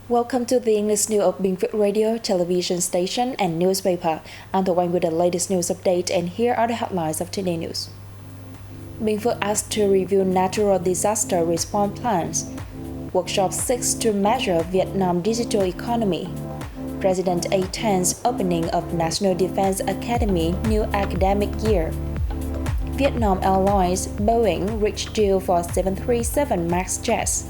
Welcome to the English News of Bình Phước Radio, television station and newspaper. I'm the one with the latest news update, and here are the headlines of today's news. Bình Phước asked to review natural disaster response plans. Workshop 6 to measure Vietnam digital economy. President attends opening of National Defense Academy new academic year. Vietnam Airlines Boeing reached deal for 737 MAX jets.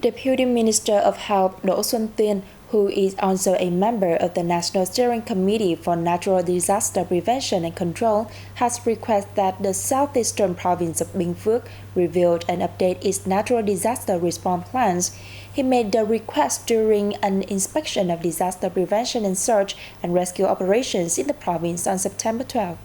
Deputy Minister of Health Đỗ Xuân Tuyên, who is also a member of the National Steering Committee for Natural Disaster Prevention and Control, has requested that the southeastern province of Bình Phước review and update its natural disaster response plans. He made the request during an inspection of disaster prevention and search and rescue operations in the province on September 12.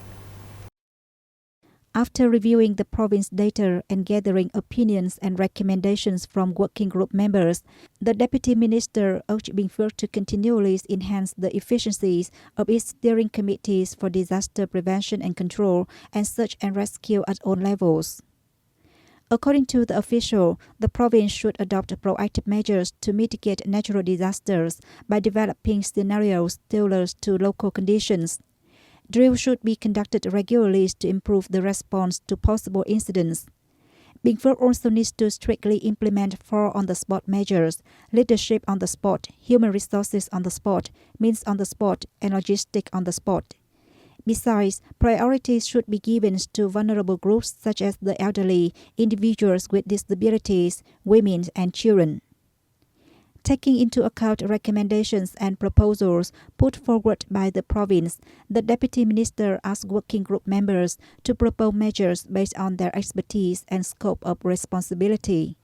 After reviewing the province data and gathering opinions and recommendations from working group members, the Deputy Minister urged Bình Phước to continually enhance the efficiencies of its steering committees for disaster prevention and control and search and rescue at all levels. According to the official, the province should adopt proactive measures to mitigate natural disasters by developing scenarios tailored to local conditions. Drills should be conducted regularly to improve the response to possible incidents. Bình Phước also needs to strictly implement 4 on-the-spot measures: leadership on the spot, human resources on the spot, means on the spot, and logistics on the spot. Besides, priorities should be given to vulnerable groups such as the elderly, individuals with disabilities, women, and children. Taking into account recommendations and proposals put forward by the province, the Deputy Minister asked working group members to propose measures based on their expertise and scope of responsibility.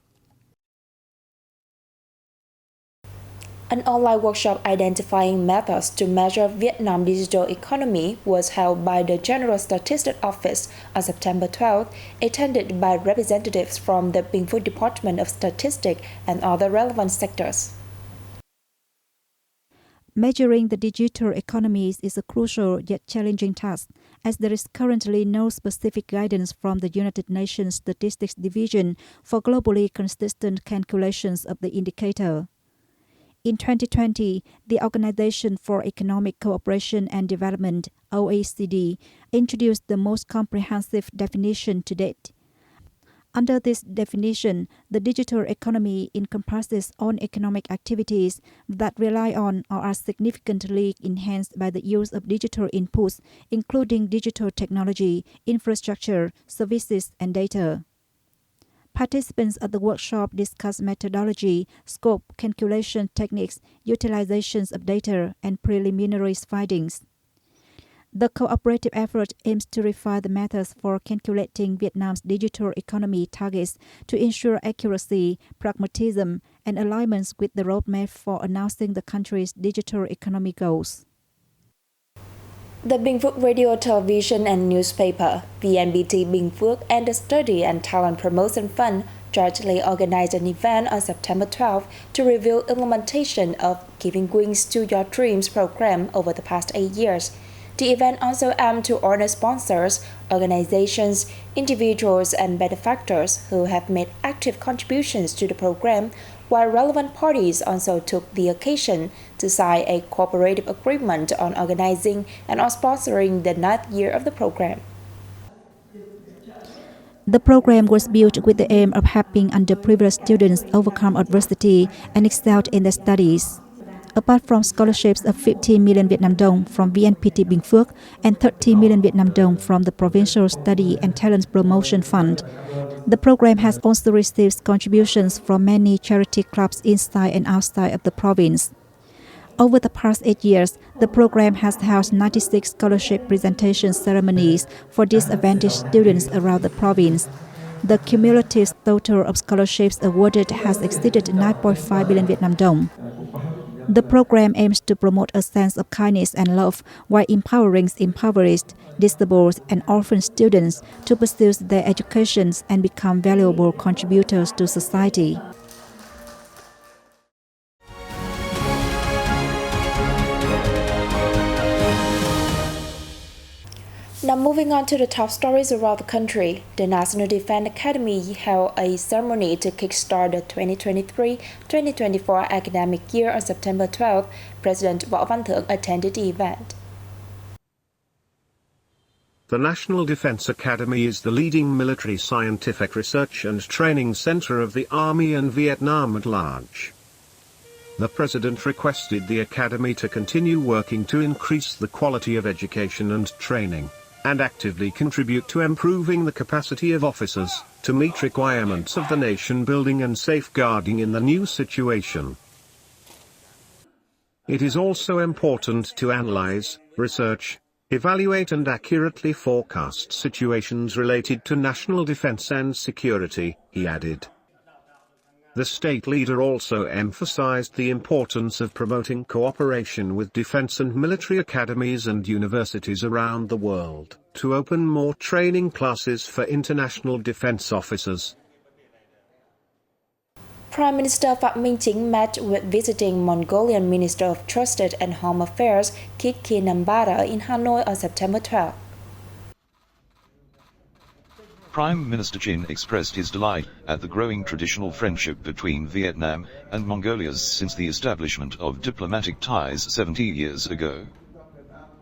An online workshop identifying methods to measure Vietnam digital economy was held by the General Statistics Office on September 12, attended by representatives from the Bình Phước Department of Statistics and other relevant sectors. Measuring the digital economies is a crucial yet challenging task, as there is currently no specific guidance from the United Nations Statistics Division for globally consistent calculations of the indicator. In 2020, the Organization for Economic Cooperation and Development, OECD, introduced the most comprehensive definition to date. Under this definition, the digital economy encompasses all economic activities that rely on or are significantly enhanced by the use of digital inputs, including digital technology, infrastructure, services, and data. Participants at the workshop discussed methodology, scope, calculation techniques, utilizations of data, and preliminary findings. The cooperative effort aims to refine the methods for calculating Vietnam's digital economy targets to ensure accuracy, pragmatism, and alignment with the roadmap for announcing the country's digital economy goals. The Bình Phước Radio, Television and Newspaper, VNBT Bình Phước, and the Study and Talent Promotion Fund jointly organized an event on September 12 to review implementation of Giving Wings to Your Dreams program over the past 8 years. The event also aimed to honor sponsors, organizations, individuals, and benefactors who have made active contributions to the program, while relevant parties also took the occasion to sign a cooperative agreement on organizing and on sponsoring the 9th year of the program. The program was built with the aim of helping underprivileged students overcome adversity and excel in their studies. Apart from scholarships of 15 million Vietnam dong from VNPT Bình Phước and 30 million Vietnam dong from the Provincial Study and Talent Promotion Fund, the program has also received contributions from many charity clubs inside and outside of the province. Over the past 8 years, the program has held 96 scholarship presentation ceremonies for disadvantaged students around the province. The cumulative total of scholarships awarded has exceeded 9.5 billion Vietnam dong. The program aims to promote a sense of kindness and love while empowering impoverished, disabled, and orphan students to pursue their educations and become valuable contributors to society. Moving on to the top stories around the country, the National Defense Academy held a ceremony to kickstart the 2023-2024 academic year on September 12. President Võ Văn Thưởng attended the event. The National Defense Academy is the leading military scientific research and training center of the Army and Vietnam at large. The President requested the Academy to continue working to increase the quality of education and training, and actively contribute to improving the capacity of officers to meet requirements of the nation building and safeguarding in the new situation. It is also important to analyze, research, evaluate and accurately forecast situations related to national defense and security, he added. The state leader also emphasized the importance of promoting cooperation with defense and military academies and universities around the world, to open more training classes for international defense officers. Prime Minister Phạm Minh Chính met with visiting Mongolian Minister of Justice and Home Affairs Kit Kinambara in Hanoi on September 12. Prime Minister Chin expressed his delight at the growing traditional friendship between Vietnam and Mongolia since the establishment of diplomatic ties 70 years ago.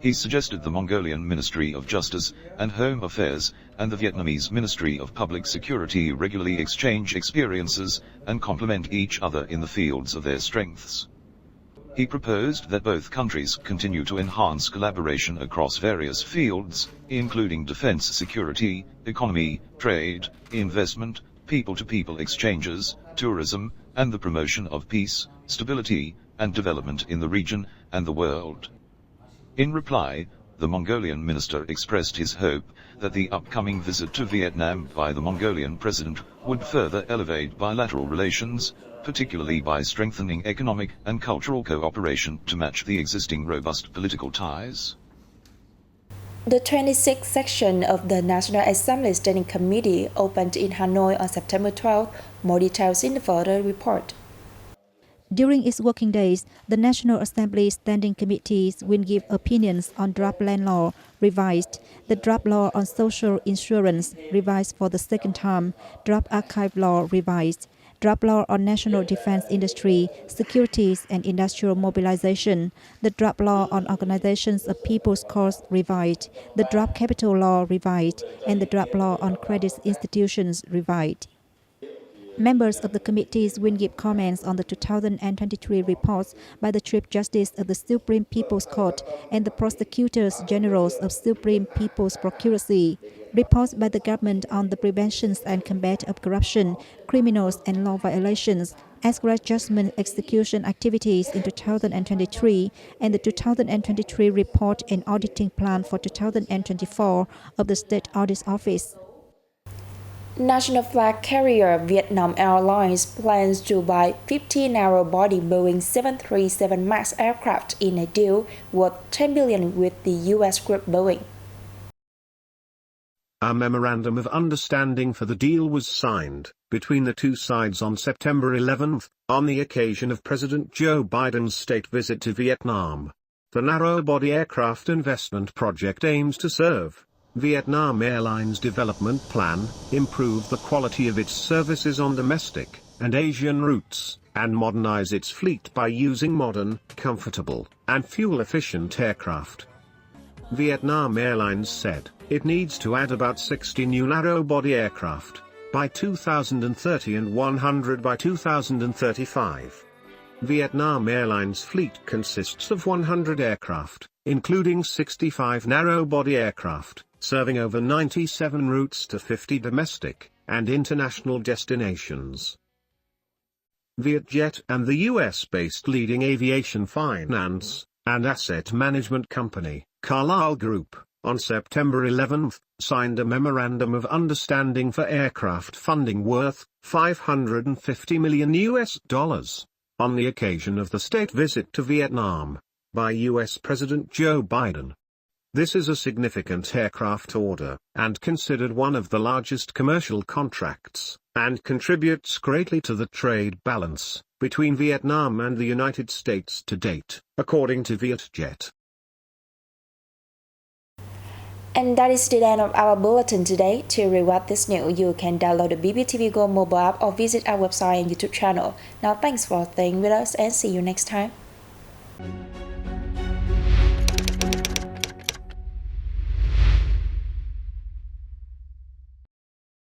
He suggested the Mongolian Ministry of Justice and Home Affairs and the Vietnamese Ministry of Public Security regularly exchange experiences and complement each other in the fields of their strengths. He proposed that both countries continue to enhance collaboration across various fields, including defense, security, economy, trade, investment, people-to-people exchanges, tourism, and the promotion of peace, stability, and development in the region and the world. In reply, the Mongolian minister expressed his hope that the upcoming visit to Vietnam by the Mongolian president would further elevate bilateral relations, particularly by strengthening economic and cultural cooperation to match the existing robust political ties. The 26th section of the National Assembly Standing Committee opened in Hanoi on September 12. More details in the further report. During its working days, the National Assembly Standing Committees will give opinions on draft land law revised, the draft law on social insurance revised for the second time, draft archive law revised, draft law on national defense industry, securities and industrial mobilization, the draft law on organizations of people's cause revised, the draft capital law revised, and the draft law on credit institutions revised. Members of the committees will give comments on the 2023 reports by the Chief Justice of the Supreme People's Court and the Prosecutors Generals of Supreme People's Procuracy, reports by the government on the prevention and combat of corruption, criminals and law violations, as well as judgment execution activities in 2023, and the 2023 report and auditing plan for 2024 of the State Audit Office. National flag carrier Vietnam Airlines plans to buy 50 narrow-body Boeing 737 MAX aircraft in a deal worth $10 billion with the U.S. group Boeing. A memorandum of understanding for the deal was signed between the two sides on September 11, on the occasion of President Joe Biden's state visit to Vietnam. The narrow-body aircraft investment project aims to serve Vietnam Airlines development plan, improve the quality of its services on domestic and Asian routes, and modernize its fleet by using modern, comfortable, and fuel-efficient aircraft. Vietnam Airlines said it needs to add about 60 new narrow-body aircraft by 2030 and 100 by 2035. Vietnam Airlines fleet consists of 100 aircraft, including 65 narrow-body aircraft, serving over 97 routes to 50 domestic and international destinations. Vietjet and the US-based leading aviation finance and asset management company, Carlyle Group, on September 11, signed a memorandum of understanding for aircraft funding worth $550 million on the occasion of the state visit to Vietnam by US President Joe Biden. This is a significant aircraft order, and considered one of the largest commercial contracts, and contributes greatly to the trade balance between Vietnam and the United States to date, according to Vietjet. And that is the end of our bulletin today. To rewatch this news, you can download the BPTV Go mobile app or visit our website and YouTube channel. Now, thanks for staying with us and see you next time.